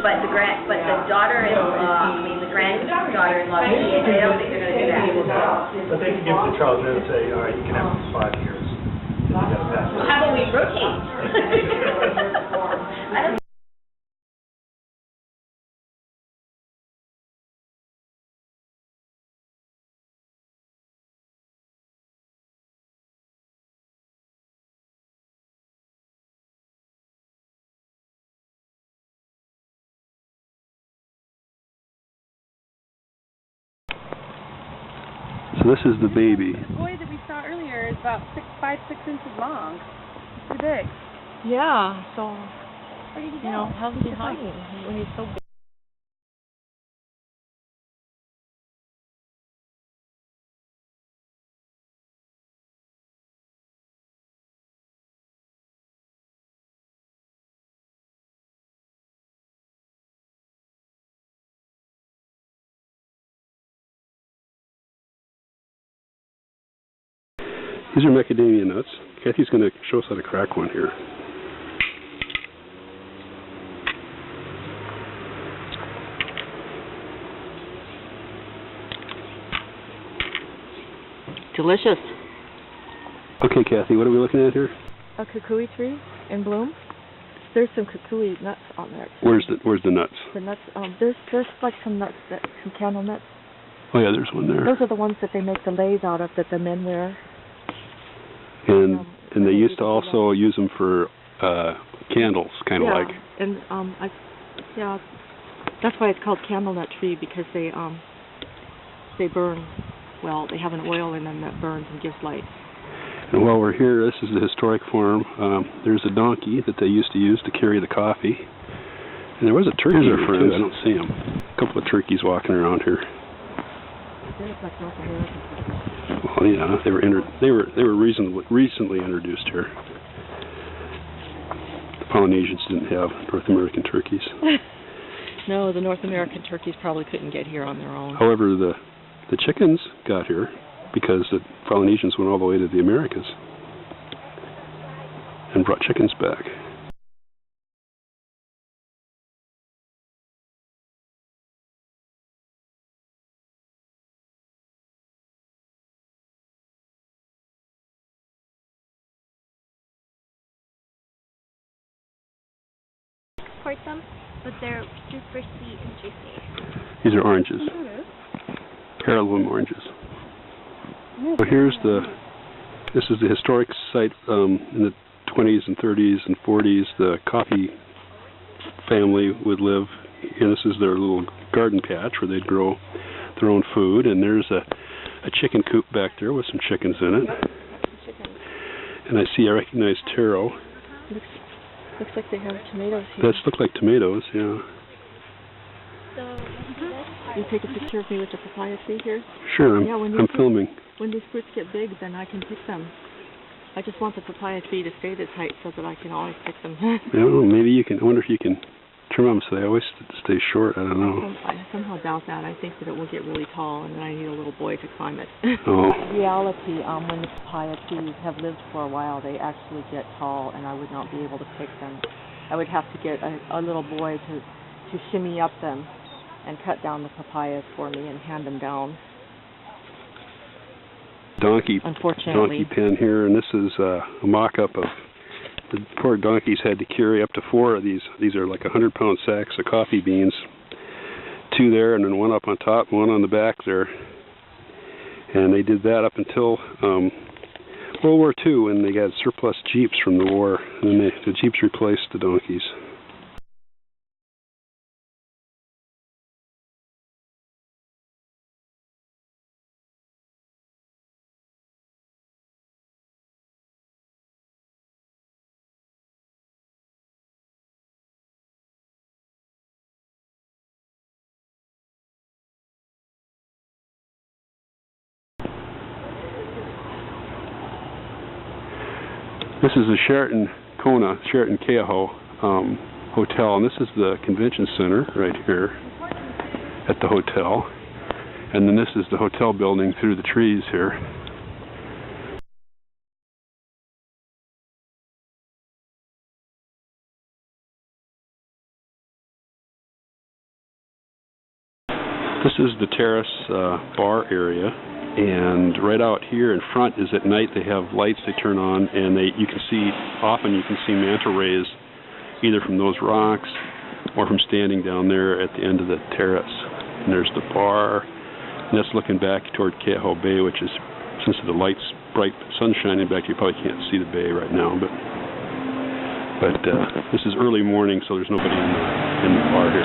But the daughter-in-law, the granddaughter-in-law, they don't think they're going to do that. But they can give it to Charles and say, all right, you can have it for 5 years. How about we rotate? I don't. So this is the baby. The boy that we saw earlier is about 5, 6 inches long. It's too big. Yeah, so, Where did he go? you know, how's he hiding when he's so big? These are macadamia nuts. Kathy's going to show us how to crack one here. Delicious. Okay, Kathy, what are we looking at here? A kukui tree in bloom. There's some kukui nuts on there. Where's the nuts? The nuts, there's like some nuts, some candle nuts. Oh yeah, there's one there. Those are the ones that they make the leis out of that the men wear. And they used to also use them for candles, kind of like. And that's why it's called candle nut tree, because they burn. Well, they have an oil in them that burns and gives light. And while we're here, this is the historic farm. There's a donkey that they used to use to carry the coffee. And there was a turkey here too. I don't see him. A couple of turkeys walking around here. They look like North American turkeys. Well, yeah, they were recently introduced here. The Polynesians didn't have North American turkeys. No, the North American turkeys probably couldn't get here on their own. However, the chickens got here because the Polynesians went all the way to the Americas and brought chickens back. Import them, but they're super sweet and juicy. These are oranges. Heirloom oranges. So this is the historic site in the 20s and 30s and 40s. The coffee family would live, and this is their little garden patch where they'd grow their own food. And there's a chicken coop back there with some chickens in it. And I recognize taro. Looks like they have tomatoes here. Those look like tomatoes, yeah. So, You take a picture of me with the papaya tree here? Sure, I'm filming. When these fruits get big, then I can pick them. I just want the papaya tree to stay this height so that I can always pick them. Well, maybe you can. I wonder if you can trim them so they always stay short. I don't know. I somehow doubt that. I think that it will get really tall, and then I need a little boy to climb it. Oh. In reality, when the papaya trees have lived for a while, they actually get tall, and I would not be able to pick them. I would have to get a little boy to shimmy up them and cut down the papayas for me and hand them down. Donkey pen here, and this is a mock-up of the poor donkeys had to carry up to 4 of these. These are like 100-pound sacks of coffee beans. 2 there, and then 1 up on top, 1 on the back there. And they did that up until World War II, when they got surplus jeeps from the war, and then the jeeps replaced the donkeys. This is the Sheraton Keauhou Hotel, and this is the convention center right here at the hotel. And then this is the hotel building through the trees here. This is the terrace bar area, and right out here in front is at night they have lights they turn on, and you can see manta rays either from those rocks or from standing down there at the end of the terrace. And there's the bar, and that's looking back toward Keauhou Bay, which is, since the light's bright, sun's shining back, you probably can't see the bay right now, but this is early morning, so there's nobody in the bar here.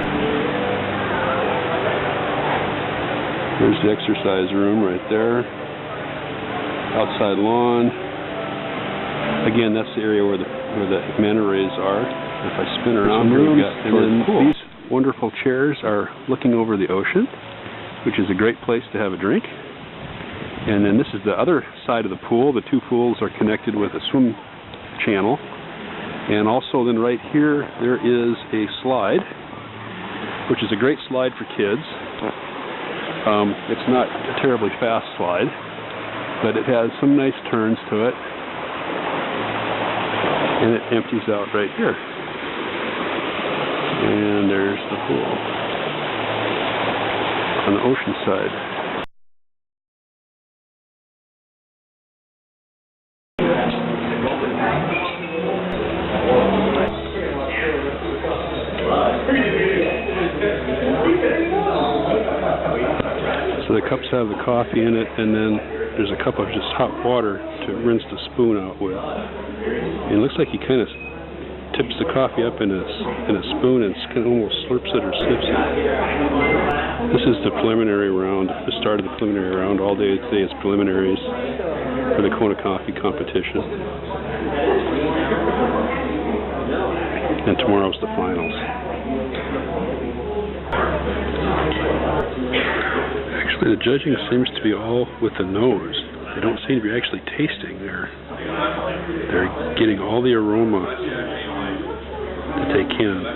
There's the exercise room right there. Outside lawn. Again, that's the area where the manta rays are. If I spin around here, these wonderful chairs are looking over the ocean, which is a great place to have a drink. And then this is the other side of the pool. The two pools are connected with a swim channel. And also then right here, there is a slide, which is a great slide for kids. It's not a terribly fast slide, but it has some nice turns to it. And it empties out right here. And there's the pool on the ocean side. So the cups have the coffee in it, and then there's a cup of just hot water to rinse the spoon out with. And it looks like he kind of tips the coffee up in a spoon and kind of almost slurps it or snips it. This is the preliminary round, the start of the preliminary round. All day today is preliminaries for the Kona Coffee competition. And tomorrow's the finals. Actually, the judging seems to be all with the nose. They don't seem to be actually tasting. They're getting all the aroma that they can.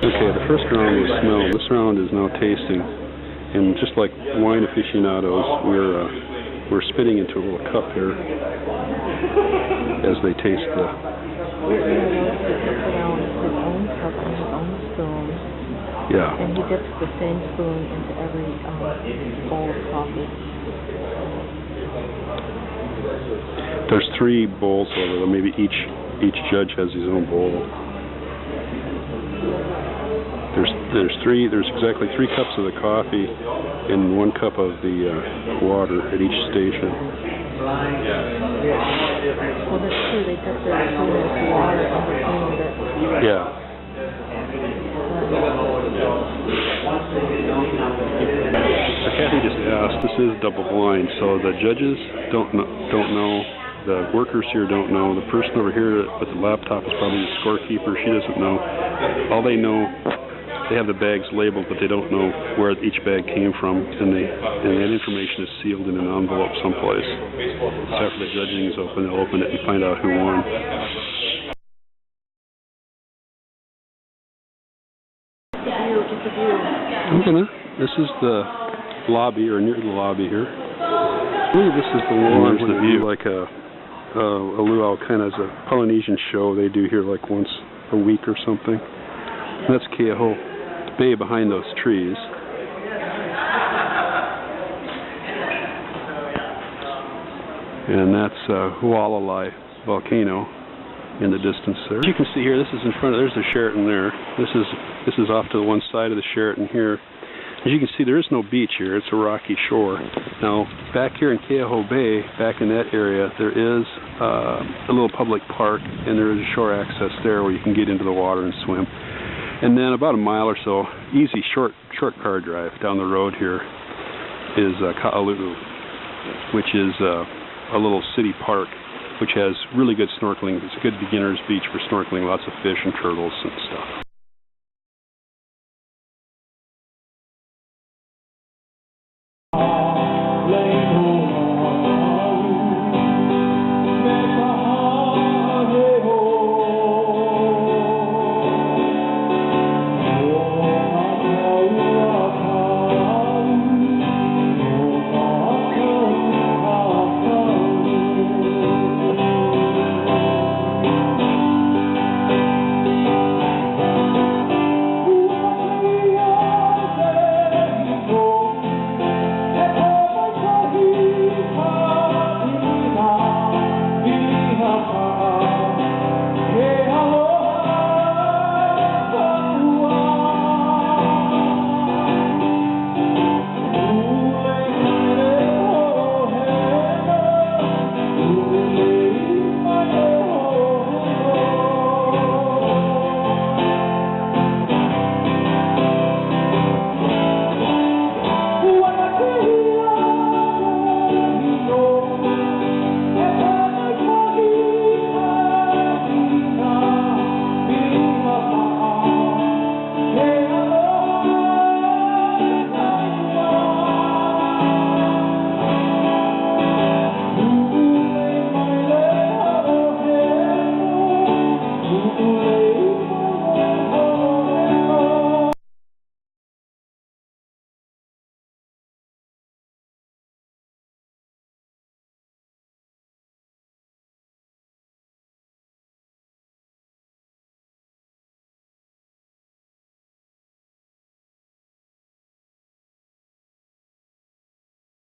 Okay, the first round was smell. This round is now tasting. And just like wine aficionados, we're spitting into a little cup here as they taste the. Yeah. And he dips the same spoon into every bowl of coffee. There's 3 bowls over there. Maybe each judge has his own bowl. There's exactly 3 cups of the coffee and 1 cup of the water at each station. Well, that's true. They dip their spoon into water in between it. Yeah. Kathy just asked, this is double blind, so the judges don't know, the workers here don't know, the person over here with the laptop is probably the scorekeeper, she doesn't know. All they know, they have the bags labeled, but they don't know where each bag came from, and that information is sealed in an envelope someplace. So after the judging is open, they'll open it and find out who won. This is the lobby, or near the lobby here. I believe this is the one where they do like a luau, kind of as a Polynesian show they do here like once a week or something. And that's Keauhou Bay behind those trees. And that's Hualalai volcano in the distance there. As you can see here, this is in front of, there's the Sheraton there. This is off to the one side of the Sheraton here. As you can see, there is no beach here. It's a rocky shore. Now, back here in Keauhou Bay, back in that area, there is a little public park, and there is a shore access there where you can get into the water and swim. And then about a mile or so, easy, short car drive down the road here is Ka'alu'u, which is a little city park, which has really good snorkeling. It's a good beginner's beach for snorkeling, lots of fish and turtles and stuff.